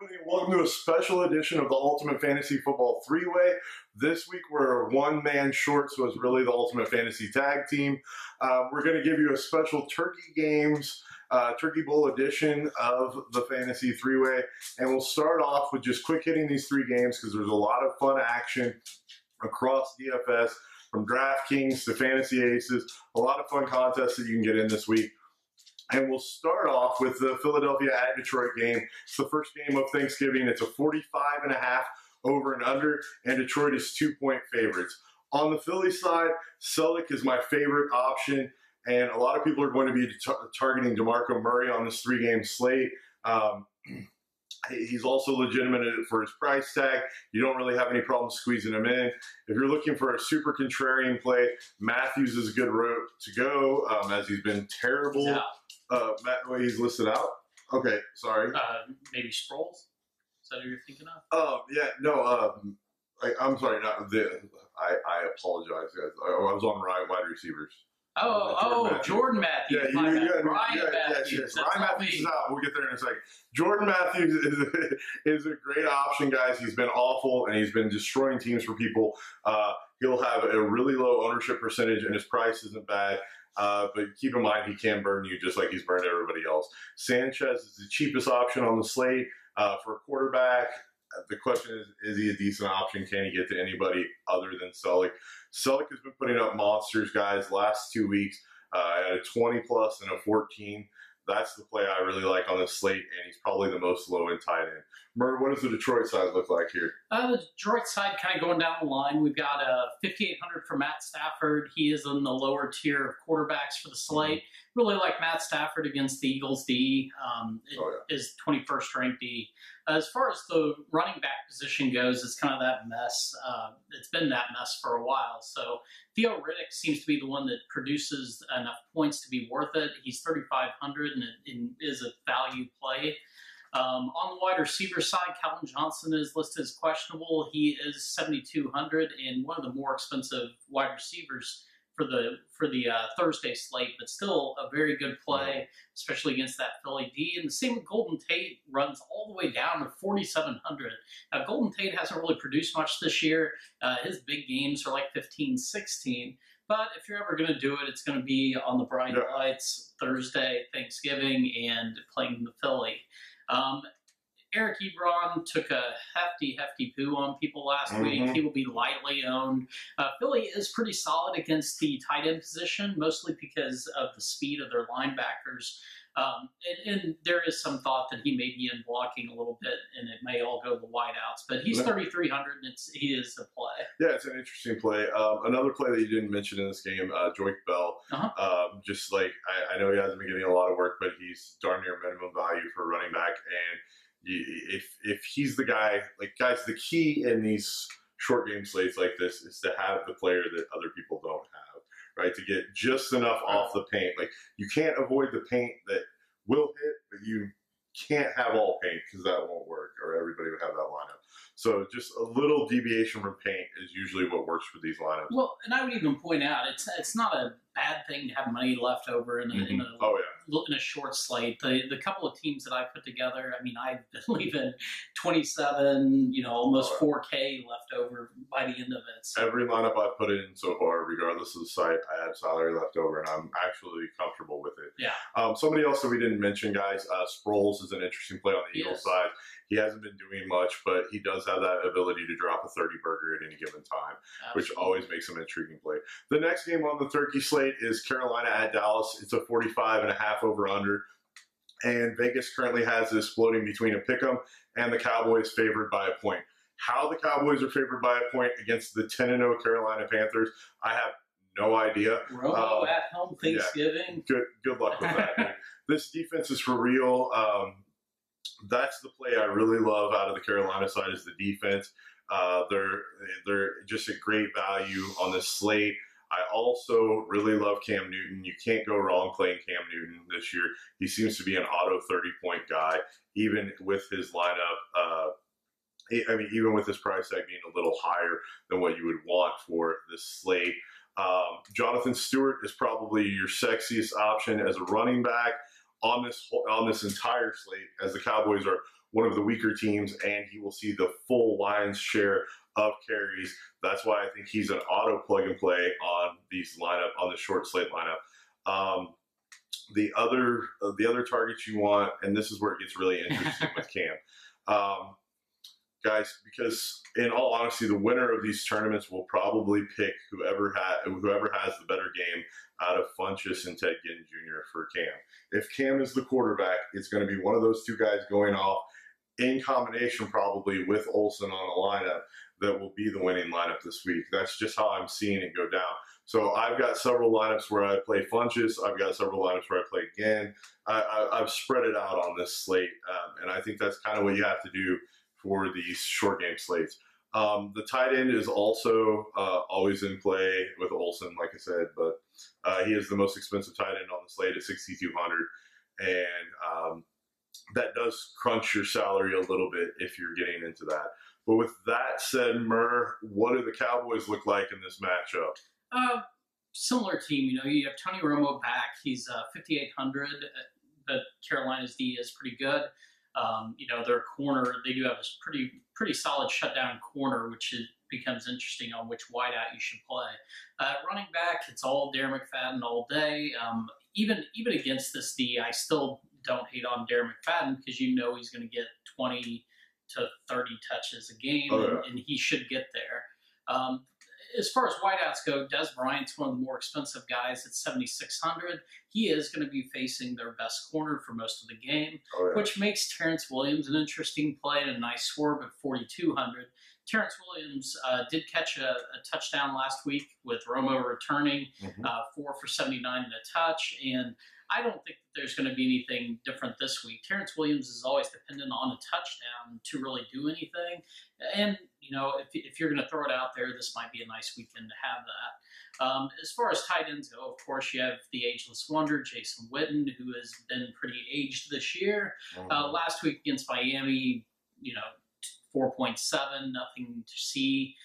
everybody, and welcome to a special edition of the Ultimate Fantasy Football 3-Way. This week we're one man short, so it's really the Ultimate Fantasy Tag Team. We're going to give you a special Turkey Games, Turkey Bowl edition of the Fantasy 3-Way, and we'll start off with just quick hitting these three games because there's a lot of fun action across DFS, from DraftKings to Fantasy Aces, a lot of fun contests that you can get in this week. And we'll start off with the Philadelphia at Detroit game. It's the first game of Thanksgiving. It's a 45.5 over and under, and Detroit is 2-point favorites. On the Philly side, Selleck is my favorite option, and a lot of people are going to be targeting DeMarco Murray on this three-game slate. He's also legitimate for his price tag. You don't really have any problem squeezing him in. If you're looking for a super contrarian play, Matthews is a good route to go, as he's been terrible. He's listed out. Okay, sorry. Maybe Sproles? Is that who you're thinking of? Yeah, no. I'm sorry. I apologize, guys. I was on wide receivers. Jordan Matthews. Ryan Matthews is out. We'll get there in a second. Jordan Matthews is a great option, guys. He's been awful, and he's been destroying teams for people. He'll have a really low ownership percentage, and his price isn't bad. But keep in mind, he can burn you just like he's burned everybody else. Sanchez is the cheapest option on the slate for a quarterback. The question is he a decent option? Can he get to anybody other than Selleck? Selleck has been putting up monsters, guys, last 2 weeks at a 20-plus and a 14. That's the play I really like on this slate, and he's probably the most low in tight end. Murr, what does the Detroit side look like here? The Detroit side kind of going down the line. We've got 5,800 for Matt Stafford. He is in the lower tier of quarterbacks for the slate. Really like Matt Stafford against the Eagles D. Is 21st ranked D. As far as the running back position goes, it's kind of that mess. It's been that mess for a while. So Theo Riddick seems to be the one that produces enough points to be worth it. He's 3,500 and is a value play. On the wide receiver side, Calvin Johnson is listed as questionable. He is 7,200 and one of the more expensive wide receivers for the Thursday slate, but still a very good play, especially against that Philly D. And the same with Golden Tate, runs all the way down to 4,700. Now, Golden Tate hasn't really produced much this year. His big games are like 15, 16. But if you're ever going to do it, it's going to be on the bright lights, Thursday, Thanksgiving, and playing the Philly. Eric Ebron took a hefty poo on people last week. He will be lightly owned. Philly is pretty solid against the tight end position, mostly because of the speed of their linebackers. And there is some thought that he may be in blocking a little bit, and it may all go to the wideouts. But he's 3,300, and he is the play. Yeah, it's an interesting play. Another play that you didn't mention in this game, Joik Bell. Just like I know he hasn't been getting a lot of work, but he's darn near minimum value for a running back, and if he's the guy, like, guys, the key in these short game slates like this is to have the player that other people don't have, right? To get just enough off the paint. Like, you can't avoid the paint that will hit, but you can't have all paint because that won't work, or everybody would have that lineup. So just a little deviation from paint is usually what works for these lineups. Well, and I would even point out, it's not a bad thing to have money left over in a short slate. The couple of teams that I put together, I mean, I've been leaving 27, almost 4K left over by the end of it. So. Every lineup I've put in so far, regardless of the site, I had salary left over, and I'm actually comfortable with it. Yeah. Somebody else that we didn't mention, guys, Sproles is an interesting play on the Eagles side. He hasn't been doing much, but he does have that ability to drop a 30-burger at any given time, which always makes him an intriguing play. The next game on the Turkey slate is Carolina at Dallas. It's a 45.5 over-under, and Vegas currently has this floating between a pick'em and the Cowboys favored by a point. How the Cowboys are favored by a point against the 10-0 Carolina Panthers, I have no idea. Romo at home Thanksgiving. Good luck with that. This defense is for real. That's the play I really love out of the Carolina side is the defense. They're just a great value on this slate. I also really love Cam Newton. You can't go wrong playing Cam Newton this year. He seems to be an auto 30-point guy, even with his lineup. Even with his price tag being a little higher than what you would want for this slate. Jonathan Stewart is probably your sexiest option as a running back. on this entire slate, as the Cowboys are one of the weaker teams, and he will see the full lion's share of carries. That's why I think he's an auto plug and play on the short slate lineup. The other targets you want, and this is where it gets really interesting with Cam. Guys, because in all honesty, the winner of these tournaments will probably pick whoever has the better game out of Funchess and Ted Ginn Jr. for Cam. If Cam is the quarterback, it's going to be one of those two guys going off in combination probably with Olsen on a lineup that will be the winning lineup this week. That's just how I'm seeing it go down. So I've got several lineups where I play Funchess. I've got several lineups where I play Ginn. I've spread it out on this slate, and I think that's kind of what you have to do for these short game slates. The tight end is also always in play with Olsen, like I said, but he is the most expensive tight end on the slate at $6,200, and that does crunch your salary a little bit if you're getting into that. But with that said, Murr, what do the Cowboys look like in this matchup? Similar team. You have Tony Romo back. He's 5,800, but Carolina's D is pretty good. Their corner, they do have a pretty solid shutdown corner, which becomes interesting on which wideout you should play. Running back, it's all Darren McFadden all day. Even against this D, I still don't hate on Darren McFadden because he's going to get 20 to 30 touches a game, and he should get there. As far as wideouts go, Des Bryant's one of the more expensive guys at 7,600. He is going to be facing their best corner for most of the game, which makes Terrence Williams an interesting play and a nice swerve at 4,200. Terrence Williams did catch a touchdown last week with Romo returning, 4 for 79 and a touch, and I don't think that there's going to be anything different this week. Terrence Williams is always dependent on a touchdown to really do anything. And, if you're going to throw it out there, this might be a nice weekend to have that. As far as tight ends go, of course, you have the ageless wonder, Jason Witten, who has been pretty aged this year. Last week against Miami, 4.7, nothing to see.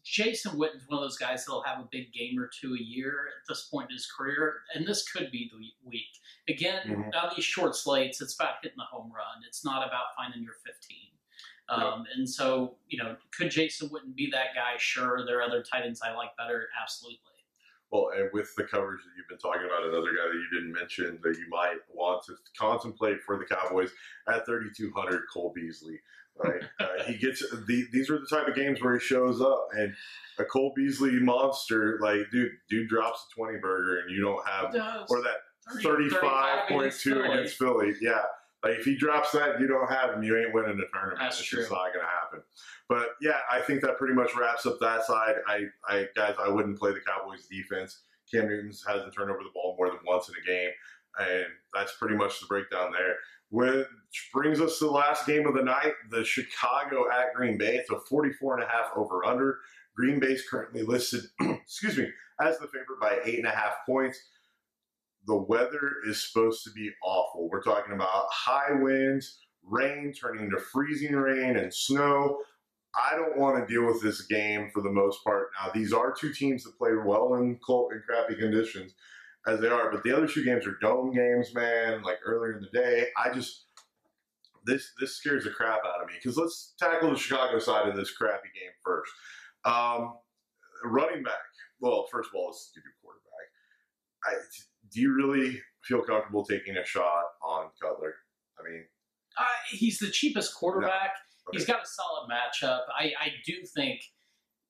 Jason Witten's one of those guys that'll have a big game or two a year at this point in his career, and this could be the week. Again, on these short slates, it's about hitting the home run. It's not about finding your 15. And so, could Jason Witten be that guy? Sure. There are other tight ends I like better. Absolutely. Well, and with the coverage that you've been talking about, another guy that you didn't mention that you might want to contemplate for the Cowboys at 3,200, Cole Beasley. Right, he gets these are the type of games where he shows up, and a Cole Beasley monster, like dude drops a 20 burger, and you don't have or that 35.2 against Philly. Yeah, like if he drops that, you don't have him. You ain't winning the tournament. That's it's true. just not going to happen. But yeah, I think that pretty much wraps up that side. I wouldn't play the Cowboys defense. Cam Newton hasn't turned over the ball more than once in a game, and that's pretty much the breakdown there. Which brings us to the last game of the night, the Chicago at Green Bay. It's a 44.5 over-under. Green Bay's currently listed, as the favorite by 8.5 points. The weather is supposed to be awful. We're talking about high winds, rain turning into freezing rain and snow. I don't want to deal with this game for the most part. Now, these are two teams that play well in cold and crappy conditions, as they are, but the other two games are dome games, man, like earlier in the day. This scares the crap out of me, because let's tackle the Chicago side of this crappy game first. Running back. Well, first of all, let's do quarterback. Do you really feel comfortable taking a shot on Cutler? I mean, he's the cheapest quarterback. No. Okay. He's got a solid matchup. I do think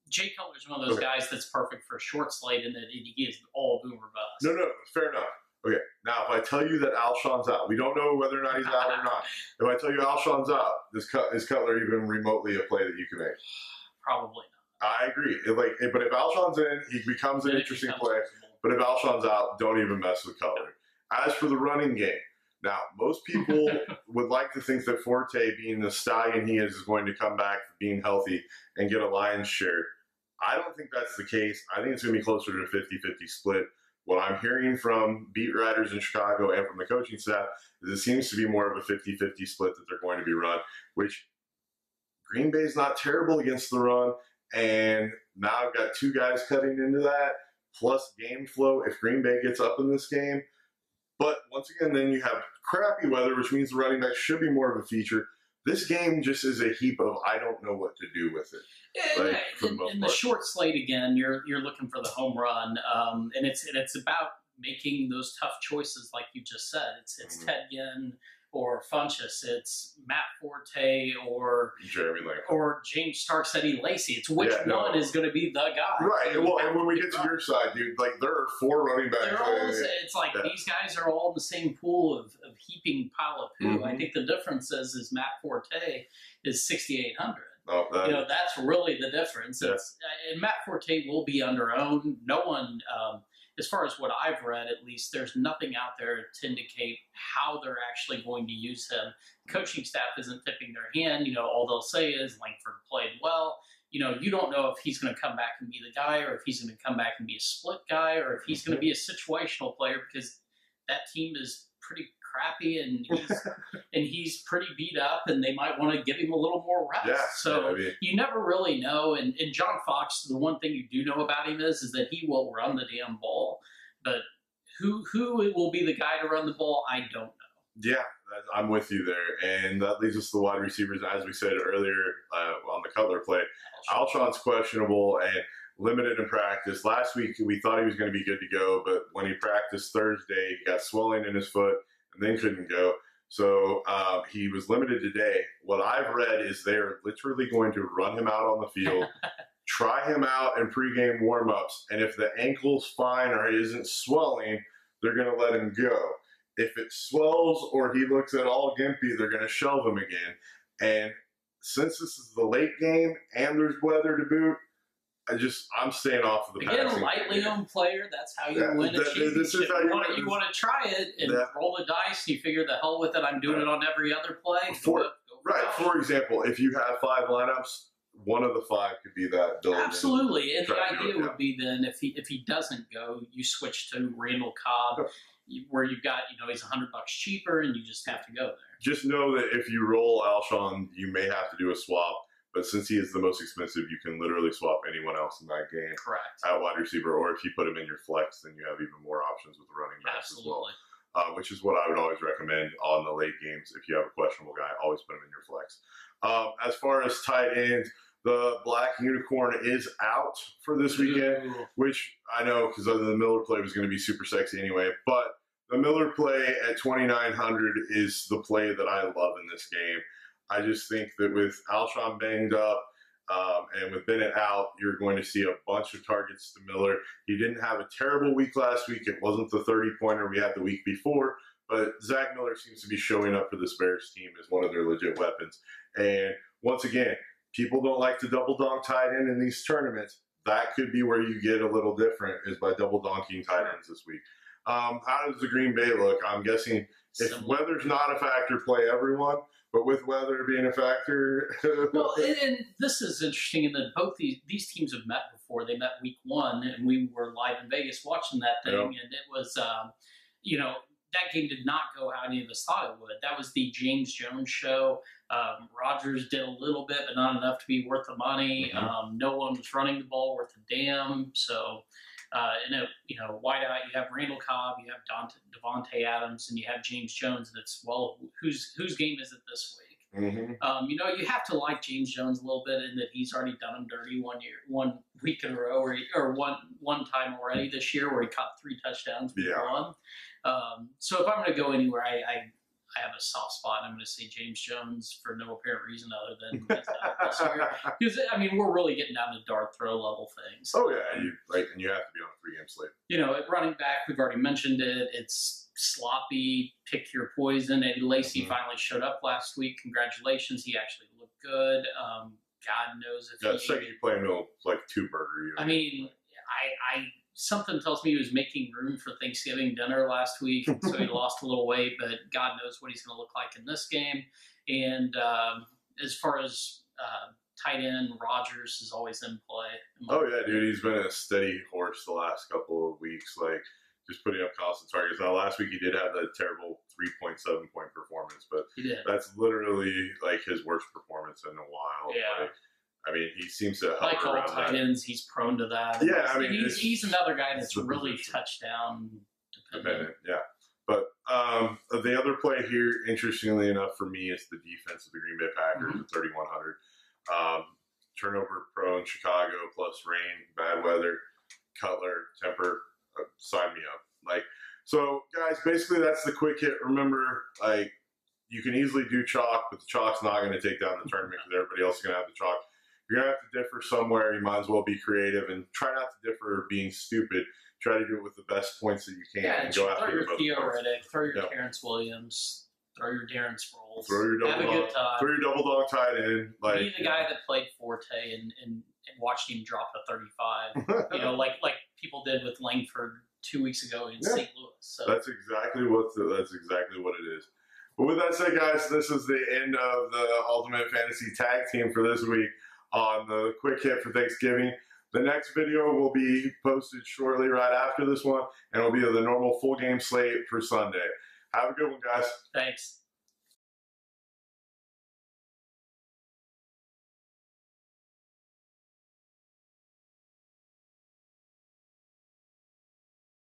Jay Cutler's one of those guys that's perfect for a short slate, and that he is all boomer bust. No, fair enough. Okay, now if I tell you that Alshon's out, we don't know whether or not he's out or not. If I tell you Alshon's out, is Cutler even remotely a play that you can make? Probably not. I agree. But if Alshon's in, he becomes an interesting play. But if Alshon's out, don't even mess with Cutler. As for the running game, now most people would like to think that Forte, being the stallion he is going to come back being healthy and get a lion's share. I don't think that's the case. I think it's going to be closer to a 50-50 split. What I'm hearing from beat writers in Chicago and from the coaching staff is it seems to be more of a 50-50 split that they're going to be run, which Green Bay's not terrible against the run. And now I've got two guys cutting into that, plus game flow if Green Bay gets up in this game. But once again, then you have crappy weather, which means the running back should be more of a feature. This game just is a heap of I don't know what to do with it. In the short slate again, you're looking for the home run, and it's about making those tough choices, like you just said. It's Ted Ginn or Funchess, it's Matt Forte or Jeremy Lamb or James Starks, Eddie Lacy. It's which one is going to be the guy. Right. Well, and when we get to your side, dude, like there are 4 running backs. It's like these guys are all in the same pool of heaping pile of poo. Mm-hmm. I think the difference is Matt Forte is 6,800. Oh, that's really the difference. Yeah. And Matt Forte will be underowned. No one, as far as what I've read, at least, there's nothing out there to indicate how they're actually going to use him. Coaching staff isn't tipping their hand. All they'll say is Langford played well. You don't know if he's going to come back and be the guy, or if he's going to come back and be a split guy, or if he's going to be a situational player, because that team is pretty crappy and he's pretty beat up, and they might want to give him a little more rest. You never really know. And John Fox, the one thing you do know about him is that he will run the damn ball. But who will be the guy to run the ball, I don't know. Yeah, I'm with you there. And that leads us to the wide receivers. As we said earlier on the Cutler play, Alshon's questionable and limited in practice. Last week, we thought he was going to be good to go, but when he practiced Thursday, he got swelling in his foot and then couldn't go. So he was limited today. What I've read is they're literally going to run him out on the field, try him out in pregame warmups, and if the ankle's fine or he isn't swelling, they're going to let him go. If it swells or he looks at all gimpy, they're going to shelve him again. And since this is the late game and there's weather to boot, I'm staying off of the passing. Again, a lightly owned player, that's how you win a championship. You want to try it and roll the dice, and you figure the hell with it, I'm doing it on every other play. For example, if you have 5 lineups, one of the 5 could be that building. Absolutely. And the idea would be then if he doesn't go, you switch to Randall Cobb, where you've got, he's $100 cheaper, and you just have to go there. Just know that if you roll Alshon, you may have to do a swap. But since he is the most expensive, you can literally swap anyone else in that game. Correct. At wide receiver, or if you put him in your flex, then you have even more options with the running backs as well. Which is what I would always recommend on the late games. If you have a questionable guy, always put him in your flex. As far as tight ends, the Black Unicorn is out for this weekend, which I know because the Miller play was going to be super sexy anyway. But the Miller play at 2,900 is the play that I love in this game. I just think that with Alshon banged up and with Bennett out, you're going to see a bunch of targets to Miller. He didn't have a terrible week last week. It wasn't the 30-pointer we had the week before, but Zach Miller seems to be showing up for this Bears team as one of their legit weapons. And once again, people don't like to double donk tight end in these tournaments. That could be where you get a little different, is by double donking tight ends this week. How does the Green Bay look? I'm guessing if weather's not a factor, play everyone. But with weather being a factor. Well, and this is interesting in that both these teams have met before. They met week 1, and we were live in Vegas watching that thing. Yep. And it was, that game did not go how any of us thought it would. That was the James Jones show. Rodgers did a little bit, but not enough to be worth the money. Mm-hmm. No one was running the ball worth a damn. So, wide out, you have Randall Cobb, you have Devontae Adams, and you have James Jones. That's, whose game is it this week? Mm-hmm. You have to like James Jones a little bit in that he's already done him dirty 1 week in a row, one time already this year where he caught 3 touchdowns week 1. So if I'm going to go anywhere, I have a soft spot. I'm going to say James Jones for no apparent reason other than he's done it this year. Because, we're really getting down to dart throw level things. Oh, yeah. And you have to be on a 3-game slate. At running back, we've already mentioned it. It's sloppy, pick your poison. Eddie Lacy finally showed up last week. Congratulations. He actually looked good. God knows if he... second you play him, like 2-burger. I something tells me he was making room for Thanksgiving dinner last week, so he lost a little weight, but God knows what he's going to look like in this game. And as far as tight end, Rodgers is always in play. Oh, yeah, dude. He's been a steady horse the last couple of weeks, just putting up constant targets. Now, last week he did have that terrible 3.7-point performance, but that's literally, his worst performance in a while. Yeah. He seems to help like all tight ends, he's prone to that. Yeah, he's another guy that's really touchdown dependent. Yeah. But the other play here, interestingly enough for me, is the defense of the Green Bay Packers at 3,100. Turnover prone Chicago plus rain, bad weather, Cutler, temper, sign me up. Like, so guys, basically that's the quick hit. Remember, like, you can easily do chalk, but the chalk's not going to take down the tournament because everybody else is going to have the chalk. You're going to have to differ somewhere. You might as well be creative and try not to differ being stupid. Try to do it with the best points that you can. Yeah, and go throw after your the Theo points. Riddick, throw your Terrence Williams, throw your Darren Sproles. Throw your have a good time. Throw your double dog tight end. Like, be the guy that played Forte and watched him drop a 35. Like people did with Langford 2 weeks ago in St. Louis. So that's exactly what it is. But with that said, guys, this is the end of the Ultimate Fantasy Tag Team for this week on the Quick Hit for Thanksgiving. The next video will be posted shortly right after this one, and it will be the normal full game slate for Sunday. Have a good one, guys. Thanks.